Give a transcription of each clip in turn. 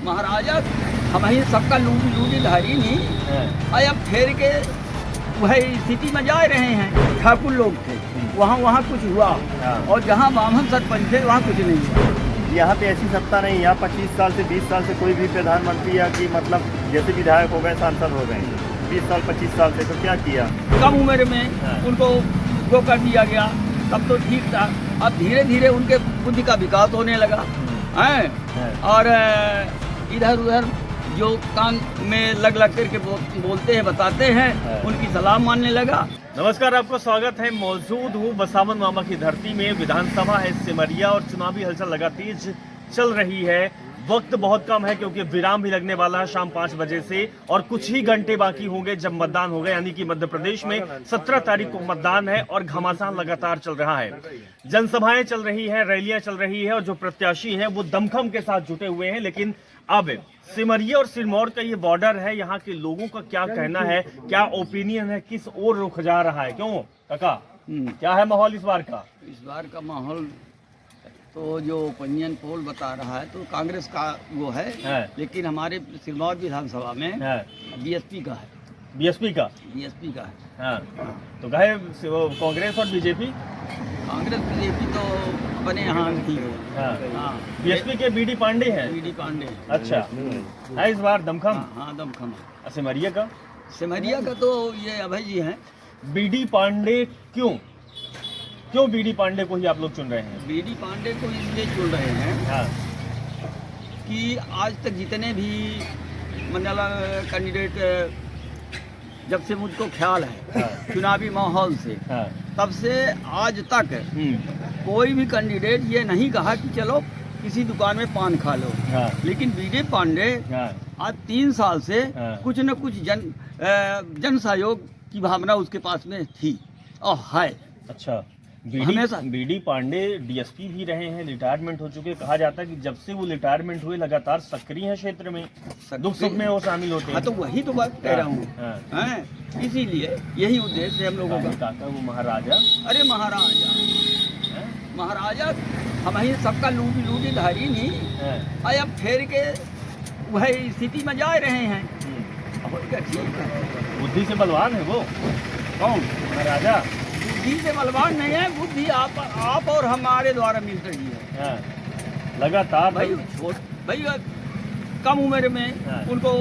महाराजा हम ही सबका लूटी लूटी धारी नहीं और अब फेर के वही स्थिति में जा रहे हैं। ठाकुर लोग थे वहाँ कुछ हुआ और जहाँ बामन सरपंच थे वहाँ कुछ नहीं हुआ। यहाँ पे ऐसी सत्ता नहीं। यहाँ 25 साल से 20 साल से कोई भी प्रधानमंत्री या कि मतलब जैसे विधायक हो गए, सांसद हो गए 20 साल 25 साल से, तो क्या किया? कम उम्र में उनको वो कर दिया गया, तब तो ठीक था। अब धीरे धीरे उनके बुद्धि का विकास होने लगा है और इधर उधर जो कान में लग करके बोलते हैं, बताते हैं, उनकी सलाह मानने लगा। नमस्कार, आपको स्वागत है। मौजूद हूँ बसावन मामा की धरती में। विधानसभा है सिमरिया और चुनावी हलचल लगा तेज चल रही है। वक्त बहुत कम है क्योंकि विराम भी लगने वाला है शाम 5 बजे से और कुछ ही घंटे बाकी होंगे जब मतदान होगा। यानी कि मध्य प्रदेश में 17 तारीख को मतदान है और घमासान लगातार चल रहा है। जनसभाएं चल रही है, रैलियां चल रही है और जो प्रत्याशी हैं वो दमखम के साथ जुटे हुए हैं। लेकिन अब सिमरिया और सिरमौर का ये बॉर्डर है, यहाँ के लोगों का क्या कहना है, क्या ओपिनियन है, किस ओर रुख जा रहा है? क्यों काका, क्या है माहौल इस बार का? इस बार का माहौल तो जो ओपिनियन पोल बता रहा है तो कांग्रेस का वो है। लेकिन हमारे सिरमौर विधानसभा में बीएसपी का है। बीएसपी का है। हाँ। तो कहे कांग्रेस और बीजेपी? कांग्रेस बीजेपी तो अपने यहाँ नहीं है। बीएसपी के बीडी पांडे हैं। बीडी पांडे। अच्छा, है इस बार दमखम? हाँ दमखम है। सिमरिया का? सिमरिया का तो ये अभय जी हैं। बीडी पांडे क्यों बीडी पांडे को ही आप लोग चुन रहे हैं? बीडी पांडे को इसलिए चुन रहे हैं कि आज तक जितने भी मंडला कैंडिडेट, जब से मुझको ख्याल है चुनावी माहौल से, तब से आज तक कोई भी कैंडिडेट ये नहीं कहा कि चलो किसी दुकान में पान खा लो। लेकिन बीडी पांडे आज 3 साल से कुछ न कुछ जन सहयोग की भावना उसके पास में थी और है। अच्छा, बीडी पांडे डीएसपी भी रहे हैं, रिटायरमेंट हो चुके। कहा जाता है कि जब से वो रिटायरमेंट हुए लगातार सक्रिय हैं क्षेत्र में, दुख सुख में वो शामिल होते हैं। हाँ, तो वही तो बात कह रहा हूँ। इसीलिए यही उद्देश्य है हम लोगों का। काका वो महाराजा, अरे महाराजा हम ही सबका लूटी धारी नहीं और अब फेर के वही स्थिति में जा रहे हैं। ठीक है, बुद्धि से बलवान है वो। कौन? महाराजा बुद्धि से बलवान नहीं है, बुद्धि आप और हमारे द्वारा मिल रही है। लगातार भाई कम उम्र में उनको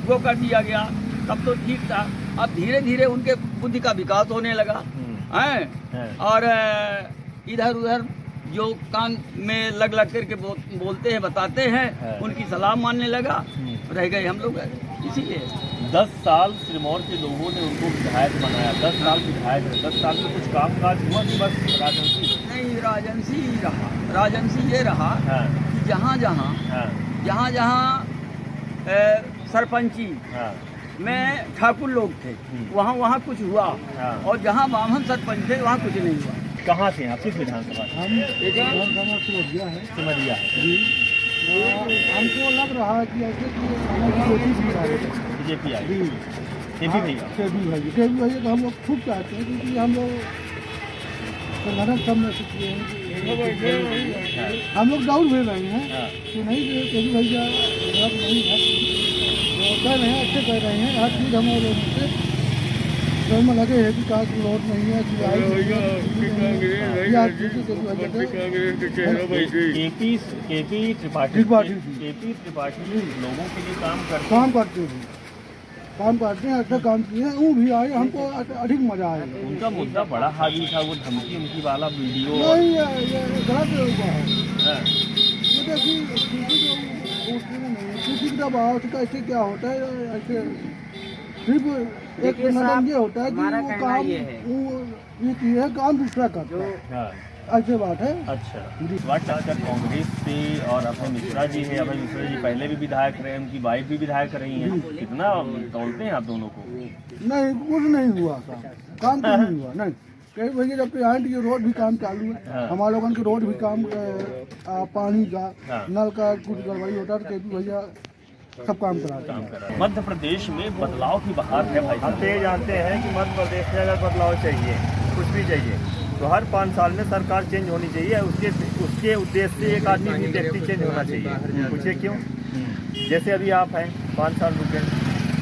वो कर दिया गया, तब तो ठीक था। अब धीरे धीरे उनके बुद्धि का विकास होने लगा है और इधर उधर जो कान में लग करके बोलते हैं, बताते हैं, उनकी सलाह मानने लगा। रह गए हम लोग इसीलिए। 10 साल सिरमौर के लोगों ने उनको विधायक बनाया। 10 साल विधायक है। 10 साल में कुछ काम काज हुआ कि बस राजनीति? नहीं, राजनीति ही रहा। राजनीति ये रहा कि जहाँ जहाँ सरपंची में ठाकुर लोग थे वहाँ कुछ हुआ और जहाँ बामन सरपंच थे वहाँ कुछ नहीं हुआ। कहाँ से आप? किस विधानसभा? हम विधानसभा सिमरिया है। सिमरिया हमको लग रहा है कि ऐसे बीजेपी आई। केपी भैया तो हम लोग खूब चाहते हैं क्योंकि हम लोग संगठन सब में से किए हैं। हम लोग डाउन भी रहे हैं कि नहीं केपी भैया नहीं है, कह रहे हैं, अच्छे कह रहे हैं। हर चीज़ हमारे लोगों से में लगे है कि काश लोड नहीं है कि केपी त्रिपाठी लोगों के लिए काम करते हैं। अच्छा काम किए हैं, वो भी आए, हमको अधिक मजा आया। उनका मुद्दा बड़ा हावी था, वो धमकी वाला वीडियो। नहीं, ये गलत है। ये देखिए किसी का दबाव कैसे क्या होता है, ऐसे सिर्फ एक ये होता है कि वो काम ये किया है, काम दूसरा करता है। ऐसे बात है। अच्छा, बात कांग्रेस पे और अभय मिश्रा जी है। अभय मिश्रा जी पहले भी विधायक रहे, उनकी वाइफ भी विधायक रही हैं। कितना तोलते हैं आप दोनों को? नहीं, कुछ नहीं हुआ काम तो नहीं हुआ। नहीं, कई भैया जब यहाँ की रोड भी काम चालू है, हमारे लोगों की रोड भी काम, पानी का नल का कुछ गड़बड़ी होता है तो कई भैया सब काम कराते हैं। मध्य प्रदेश में बदलाव की बहार है भाई। हम तो ये जानते हैं कि मध्य प्रदेश में अगर बदलाव चाहिए, कुछ भी चाहिए, तो हर 5 साल में सरकार चेंज होनी चाहिए। उसके उद्देश्य से एक आदमी भी व्यक्ति चेंज होना चाहिए। पूछिए क्यों? जैसे अभी आप हैं 5 साल रुके,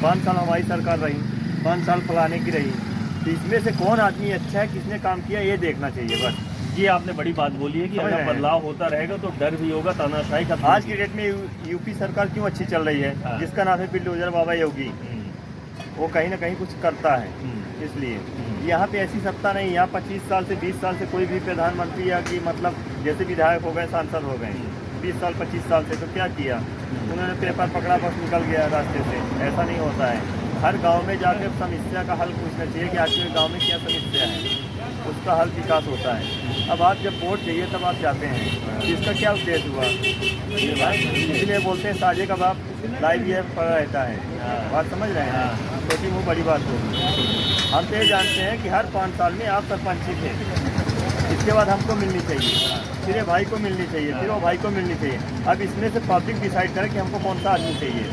5 साल हमारी सरकार रही, 5 साल फलाने की रही, तो इसमें से कौन आदमी अच्छा है, किसने काम किया, ये देखना चाहिए बस। ये आपने बड़ी बात बोली है कि समझ अगर रहे हैं। बदलाव होता रहेगा तो डर भी होगा, तानाशाही का आज की डेट में यूपी सरकार क्यों अच्छी चल रही है, हाँ। जिसका नाम है बुलडोजर बाबा योगी, वो कहीं ना कहीं कुछ करता है, इसलिए यहाँ पे ऐसी सत्ता नहीं। यहाँ 25 साल से 20 साल से कोई भी प्रधानमंत्री या कि मतलब जैसे विधायक हो गए, सांसद हो गए, 20 साल 25 साल से, तो क्या किया उन्होंने, पेपर पकड़ा बस निकल गया रास्ते से, ऐसा नहीं होता है। हर गांव में जाकर समस्या का हल पूछना चाहिए कि आपके गांव में क्या समस्या है, उसका हल विकास होता है। अब आप जब वोट चाहिए तब आप जाते हैं, इसका क्या उद्देश्य हुआ, इसलिए बोलते हैं साझे का बाप लाइव ये पड़ा रहता है, बात समझ रहे हैं, छोटी मुँह बड़ी बात होगी। हम तो ये जानते हैं कि हर 5 साल में आप सरपंच ही थे, इसके बाद हमको मिलनी चाहिए, फिर ये भाई को मिलनी चाहिए, फिर वो भाई को मिलनी चाहिए। अब इसमें से पब्लिक डिसाइड करे कि हमको कौन सा आदमी चाहिए,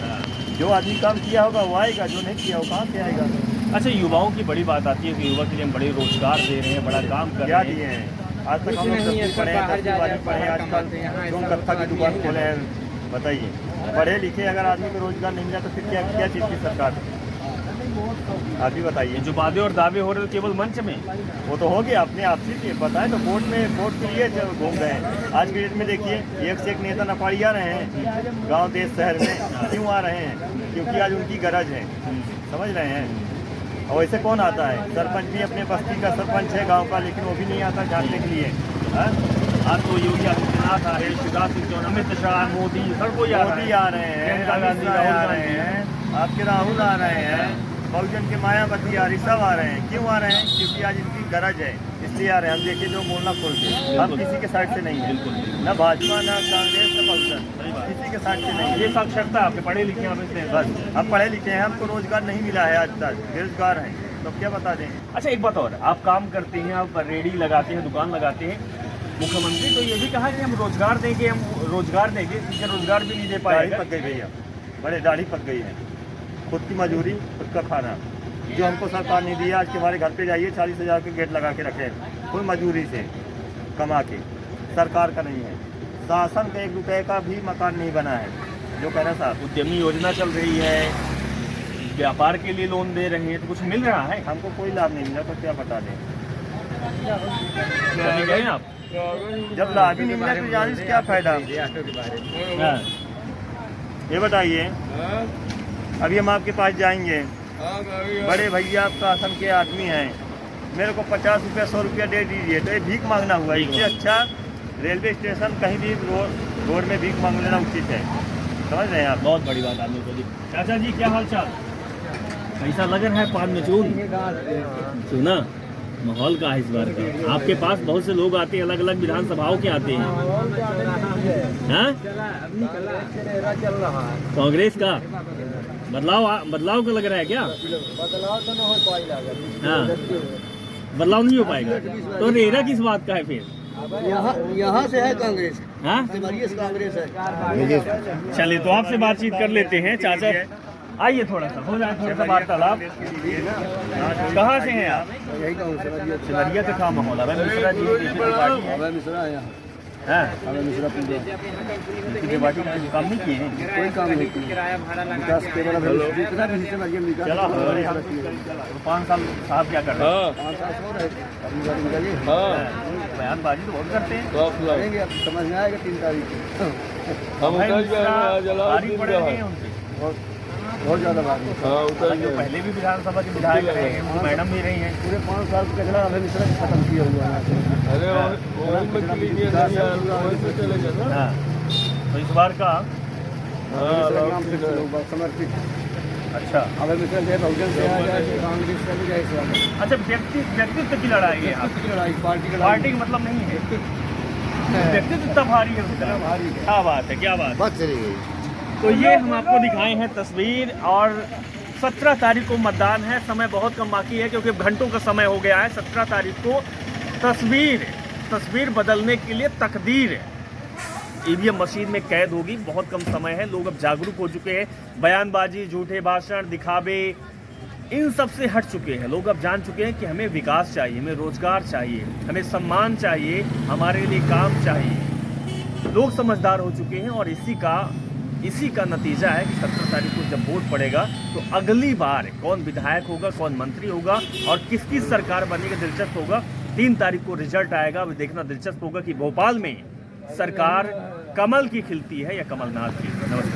जो आदमी काम किया होगा वो आएगा, जो नहीं किया वो कहाँ से आएगा। अच्छा, युवाओं की बड़ी बात आती है कि युवा के लिए हम बड़े रोजगार दे रहे हैं, बड़ा काम कर क्या रहे दिए हैं। हैं आज तक, हम लोग सब्जी पढ़े हैं, सब्जी वाली पढ़े हैं, आजकल तुम कत्था की दुकान खोले हैं, बताइए पढ़े लिखे अगर आदमी को रोजगार नहीं मिला तो फिर क्या क्या चीज़ की सरकार, आप ही बताइए। ये जो वादे और दावे हो रहे हैं केवल मंच में, वो तो हो गया अपने आप से बताएं, तो वोट में वोट के लिए घूम रहे हैं। आज की डेट में देखिए एक से एक नेता नपाड़ी आ रहे हैं गांव देश शहर में, क्यों आ रहे हैं, क्योंकि आज उनकी गरज है, समझ रहे हैं। और ऐसे कौन आता है, सरपंच भी अपने बस्ती का सरपंच है गांव का, लेकिन वो भी नहीं आता जानने के लिए। आज तो योगी आदित्यनाथ आ रहे हैं, शिवराज सिंह चौहान, अमित शाह, मोदी, हर कोई आ मोदी आ रहे हैं, प्रियंका गांधी आ रहे हैं, आपके राहुल आ रहे हैं, बहुजन के मायावती आ रही, सब आ रहे हैं। क्यों आ रहे हैं, क्योंकि आज इनकी गरज है, इसलिए आ रहे हैं। हम देखिए जो बोलना खोल के, हम किसी के साइड से नहीं है, न भाजपा न कांग्रेस न बहुजन, किसी के साइड से नहीं है। ये साक्षरता आपके पढ़े लिखे आप इसलिए बस हम पढ़े लिखे हैं, हमको रोजगार नहीं मिला है आज तक, बेरोजगार हैं, तो क्या बता दें। अच्छा, एक बात और, आप काम करते हैं, आप रेडी लगाते हैं, दुकान लगाते हैं, मुख्यमंत्री तो ये भी कहा कि हम रोजगार देंगे, हम रोजगार देंगे, ठीक है, रोजगार भी नहीं दे दाढ़ी पाएगा। पक गई भैया, बड़े दाढ़ी पक गई है, खुद की मजदूरी खुद का खाना, जो हमको सरकार नहीं दिया। आज के हमारे घर पे जाइए 40,000 के गेट लगा के रखे, कोई मजदूरी से कमा के, सरकार का नहीं है, शासन का 1 रुपये का भी मकान नहीं बना है, जो कह रहे हैं साहब। उद्यमी योजना चल रही है, व्यापार के लिए लोन दे रहे हैं, तो कुछ मिल रहा है? हमको कोई लाभ नहीं मिला तो क्या बता दें। कभी गए आप? जब लाभ ही नहीं मिला तो जाने से क्या फायदा। हाँ। ये बताइए, अभी हम आपके पास जाएंगे, बड़े भैया आप शासन के आदमी हैं, मेरे को 50 रुपया 100 रुपया दे दीजिए, तो ये भीख मांगना हुआ। इससे अच्छा रेलवे स्टेशन कहीं भी रोड में भीख मांग लेना उचित है, समझ रहे हैं आप। बहुत बड़ी बात आपने बोली। चाचा जी क्या हाल चाल, कैसा लग रहा है पान में चून? सुना माहौल का है इस बार का, आपके पास बहुत से लोग आते हैं, अलग अलग विधानसभाओं के आते हैं। हाँ? कांग्रेस का बदलाव का लग रहा है क्या? बदलाव तो नहीं हो पाएगा। हाँ, बदलाव नहीं हो पाएगा तो रेरा किस बात का है फिर? यहाँ से है कांग्रेस, हाँ, कांग्रेस है। चलिए तो आपसे बातचीत कर लेते हैं। चाचा आइए, थोड़ा सा हो जाए, थोड़ा सा वार्तालाप। कहाँ से हैं आप? यही कहूँ सिमरिया का क्या माहौल है? मिश्रा जी की पार्टी है। मिश्रा है यहाँ, हाँ, मिश्रा की पार्टी में काम नहीं किए हैं? कोई काम नहीं किया, विकास केवल जितना भी सिस्टम है विकास। चला हमारे यहाँ तो 5 साल साहब क्या कर रहे हैं? 5 साल हो रहे अभी बार निकालिए। बयानबाजी तो बहुत करते हैं। करेंगे, अब समझ में आएगा 3 तारीख भाई मिश्रा तारीफ पड़ रही है उनसे, बहुत ज़्यादा बात है। जो पहले भी विधानसभा के विधायक रहे हैं, वो मैडम भी रही हैं। पूरे 5 साल का कचरा अभी मिश्रा खत्म किया हुआ है। हाँ, तो इस बार का समर्पित। अच्छा अगर मिश्रा चाहे बहुजन से आ जाए, कांग्रेस से भी जाए, इस बार अच्छा, व्यक्तित्व की लड़ाई है यहाँ। की लड़ाई, पार्टी की पार्टी का मतलब नहीं है, व्यक्तित्व इतना भारी है उसका। भारी है। क्या बात है, क्या बात है। बात चली गई। तो ये हम आपको दिखाए हैं तस्वीर, और 17 तारीख को मतदान है, समय बहुत कम बाकी है क्योंकि घंटों का समय हो गया है। 17 तारीख को तस्वीर बदलने के लिए तकदीर ईवीएम मशीन में कैद होगी। बहुत कम समय है, लोग अब जागरूक हो चुके हैं। बयानबाजी, झूठे भाषण, दिखावे, इन सब से हट चुके हैं। लोग अब जान चुके हैं कि हमें विकास चाहिए, हमें रोजगार चाहिए, हमें सम्मान चाहिए, हमारे लिए काम चाहिए। लोग समझदार हो चुके हैं और इसी का इसी का नतीजा है कि 17 तारीख को जब वोट पड़ेगा तो अगली बार कौन विधायक होगा, कौन मंत्री होगा और किसकी सरकार बनेगी, दिलचस्प होगा। 3 तारीख को रिजल्ट आएगा। अभी देखना दिलचस्प होगा कि भोपाल में सरकार कमल की खिलती है या कमलनाथ की। नमस्कार।